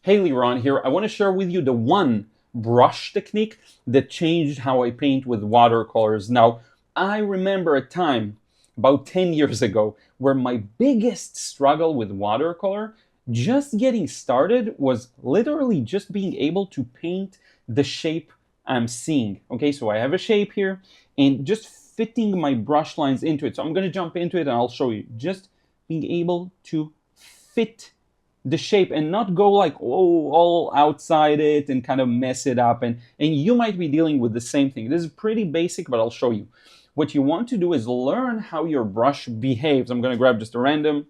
Hey, Liron here. I want to share with you the one brush technique that changed how I paint with watercolors. Now, I remember a time about 10 years ago where my biggest struggle with watercolor, just getting started, was literally just being able to paint the shape I'm seeing. Okay, so I have a shape here and just fitting my brush lines into it. So I'm going to jump into it and I'll show you. Just being able to fit the shape and not go like all outside it and kind of mess it up, and you might be dealing with the same thing. This is pretty basic, but I'll show you. What you want to do is learn how your brush behaves. I'm going to grab just a random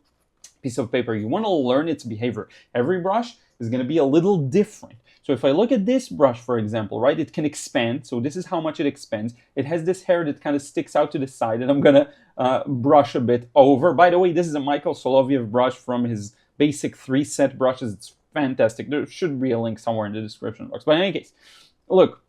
piece of paper. You want to learn its behavior. Every brush is going to be a little different. So if I look at this brush, for example, right, it can expand. So this is how much it expands. It has this hair that kind of sticks out to the side, and I'm going to brush a bit over. By the way, this is a Michael Soloviev brush from his basic 3-set brushes. It's fantastic. There should be a link somewhere in the description box. But in any case, look,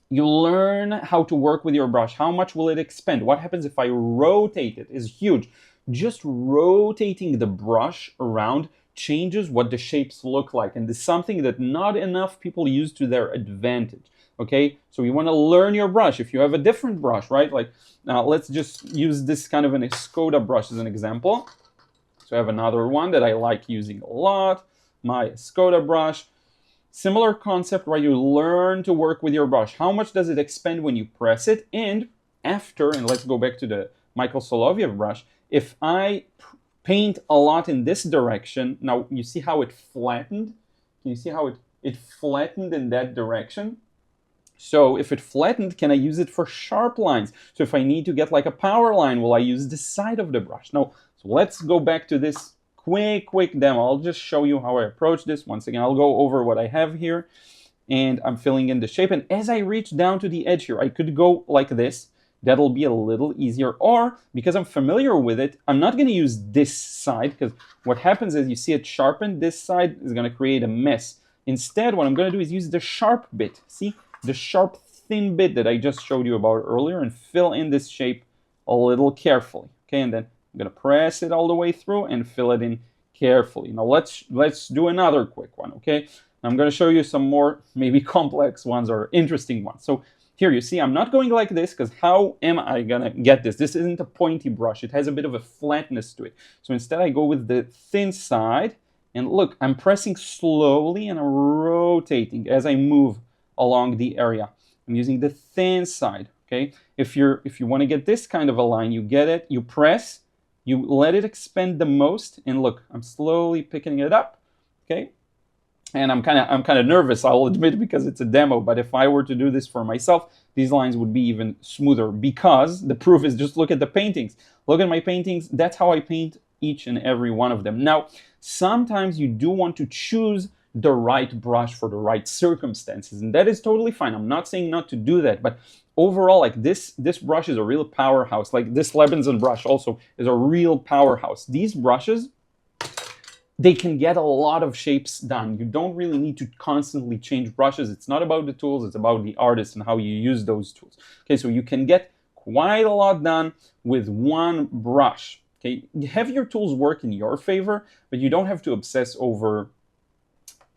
you learn how to work with your brush. How much will it expand? What happens if I rotate it is huge. Just rotating the brush around changes what the shapes look like. And this is something that not enough people use to their advantage. Okay, so you want to learn your brush. If you have a different brush, right? Like, now let's just use this kind of an Escoda brush as an example. So I have another one that I like using a lot, my Escoda brush. Similar concept where you learn to work with your brush. How much does it expand when you press it? And after, and let's go back to the Michael Soloviev brush, if I paint a lot in this direction, now you see how it flattened? Can you see how it flattened in that direction? So if it flattened, can I use it for sharp lines? So if I need to get like a power line, will I use the side of the brush? No. So let's go back to this quick demo. I'll just show you how I approach this. Once again, I'll go over what I have here, and I'm filling in the shape. And as I reach down to the edge here, I could go like this. That'll be a little easier. Or, because I'm familiar with it, I'm not going to use this side, because what happens is you see it sharpened. This side is going to create a mess. Instead, what I'm going to do is use the sharp bit. See? The sharp, thin bit that I just showed you about earlier, and fill in this shape a little carefully. Okay, and then I'm going to press it all the way through and fill it in carefully. Now let's do another quick one, okay? I'm going to show you some more maybe complex ones or interesting ones. So here you see I'm not going like this, because how am I going to get this? This isn't a pointy brush. It has a bit of a flatness to it. So instead I go with the thin side, and look, I'm pressing slowly and I'm rotating as I move along the area. I'm using the thin side, okay? If you want to get this kind of a line, you get it, you press, you let it expand the most, and look, I'm slowly picking it up, okay? And I'm kind of nervous, I'll admit, because it's a demo, but if I were to do this for myself, these lines would be even smoother, because the proof is just look at the paintings. Look at my paintings. That's how I paint each and every one of them. Now, sometimes you do want to choose the right brush for the right circumstances, and that is totally fine. I'm not saying not to do that, but overall, like this brush is a real powerhouse. Like this Lebenson brush also is a real powerhouse. These brushes, they can get a lot of shapes done. You don't really need to constantly change brushes. It's not about the tools, it's about the artist and how you use those tools. Okay, so you can get quite a lot done with one brush. Okay, have your tools work in your favor, but you don't have to obsess over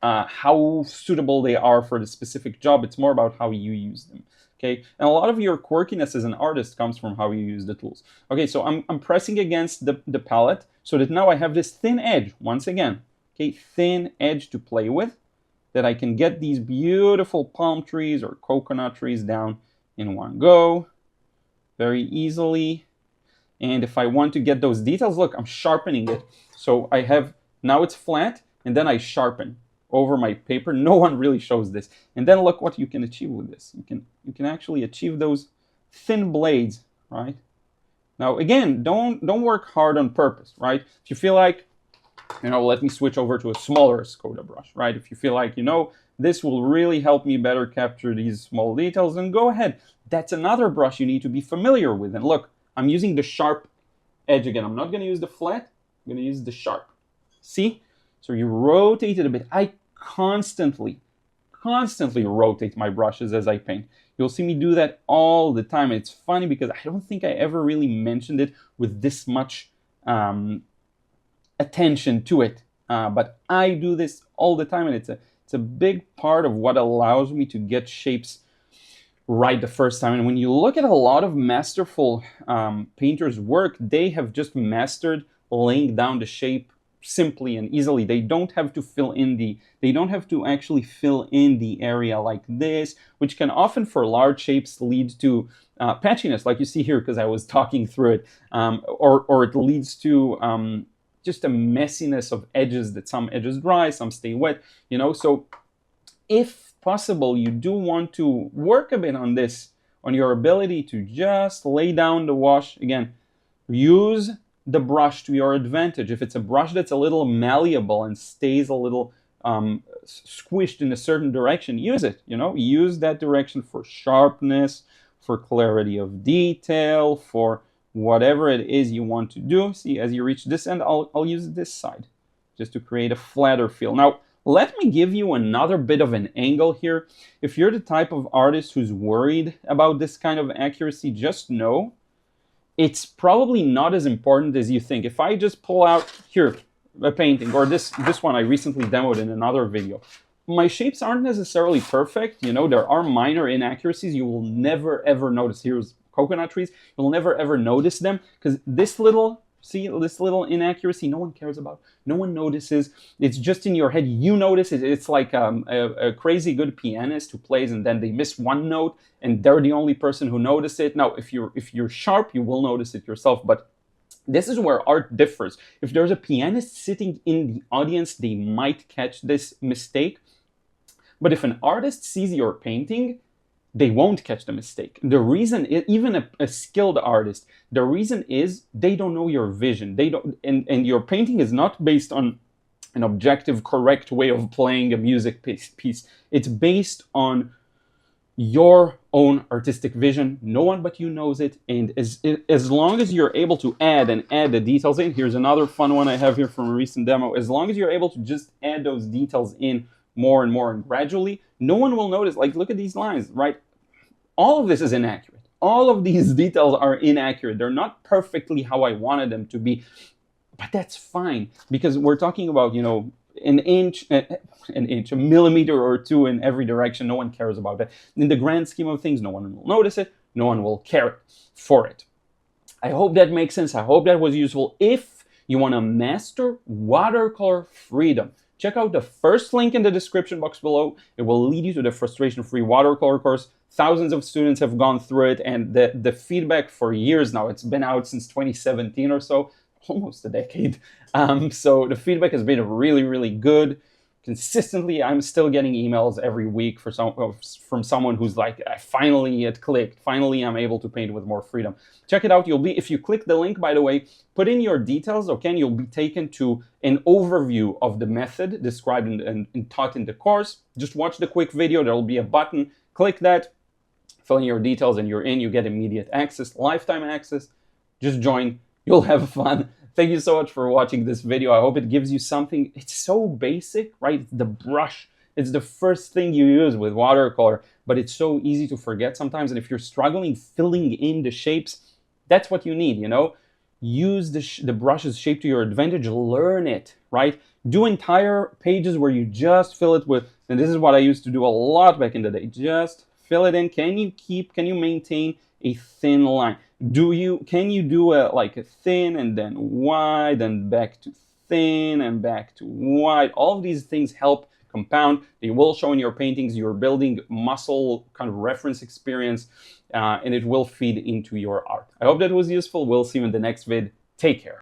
how suitable they are for the specific job. It's more about how you use them. Okay, and a lot of your quirkiness as an artist comes from how you use the tools. Okay, so I'm pressing against the palette so that now I have this thin edge, once again, okay, thin edge to play with, that I can get these beautiful palm trees or coconut trees down in one go very easily. And if I want to get those details, look, I'm sharpening it. So I have, now it's flat, and then I sharpen over my paper. No one really shows this. And then look what you can achieve with this. You can actually achieve those thin blades, right? Now again, don't work hard on purpose, right? If you feel like, let me switch over to a smaller Escoda brush, right? If you feel like, this will really help me better capture these small details, then go ahead. That's another brush you need to be familiar with. And look, I'm using the sharp edge again. I'm not going to use the flat. I'm going to use the sharp. See? So you rotate it a bit. I constantly rotate my brushes as I paint. You'll see me do that all the time. And it's funny because I don't think I ever really mentioned it with this much attention to it but I do this all the time, and it's a big part of what allows me to get shapes right the first time. And when you look at a lot of masterful painters' work, they have just mastered laying down the shape simply and easily. They don't have to actually fill in the area like this, which can often for large shapes lead to patchiness, like you see here, because I was talking through it, or it leads to just a messiness of edges, that some edges dry, some stay wet, so if possible, you do want to work a bit on this, on your ability to just lay down the wash. Again, use the brush to your advantage. If it's a brush that's a little malleable and stays a little squished in a certain direction, use it, use that direction for sharpness, for clarity of detail, for whatever it is you want to do. See, as you reach this end, I'll use this side just to create a flatter feel. Now, let me give you another bit of an angle here. If you're the type of artist who's worried about this kind of accuracy, just know it's probably not as important as you think. If I just pull out here a painting, or this one I recently demoed in another video, my shapes aren't necessarily perfect. There are minor inaccuracies you will never ever notice. Here's coconut trees. You'll never ever notice them because this little inaccuracy no one cares about. No one notices. It's just in your head. You notice it. It's like a crazy good pianist who plays and then they miss one note and they're the only person who noticed it. Now, if you're sharp, you will notice it yourself. But this is where art differs. If there's a pianist sitting in the audience, they might catch this mistake. But if an artist sees your painting, they won't catch the mistake. The reason, even a skilled artist, the reason is they don't know your vision. They don't, and your painting is not based on an objective, correct way of playing a music piece. It's based on your own artistic vision. No one but you knows it. And as long as you're able to add the details in, here's another fun one I have here from a recent demo. As long as you're able to just add those details in more and more and gradually, no one will notice. Like, look at these lines, right? All of this is inaccurate. All of these details are inaccurate. They're not perfectly how I wanted them to be, but that's fine because we're talking about, an inch, a millimeter or two in every direction. No one cares about that. In the grand scheme of things, no one will notice it. No one will care for it. I hope that makes sense. I hope that was useful. If you want to master watercolor freedom, check out the first link in the description box below. It will lead you to the frustration-free watercolor course. Thousands of students have gone through it, and the feedback for years now, it's been out since 2017 or so, almost a decade. So the feedback has been really, really good. Consistently, I'm still getting emails every week from someone who's like, finally it clicked. Finally, I'm able to paint with more freedom. Check it out. If you click the link, by the way, put in your details, okay, and you'll be taken to an overview of the method described and taught in the course. Just watch the quick video. There'll be a button. Click that, fill in your details, and you're in. You get immediate access, lifetime access. Just join. You'll have fun. Thank you so much for watching this video. I hope it gives you something. It's so basic, right? The brush. It's the first thing you use with watercolor, but it's so easy to forget sometimes. And if you're struggling filling in the shapes, that's what you need, Use the brush's shape to your advantage. Learn it, right? Do entire pages where you just fill it with, and this is what I used to do a lot back in the day. Just fill it in. Can you maintain a thin line? Can you do a thin and then wide and back to thin and back to wide? All of these things help compound. They will show in your paintings. You're building muscle kind of reference experience, and it will feed into your art. I hope that was useful. We'll see you in the next vid. Take care.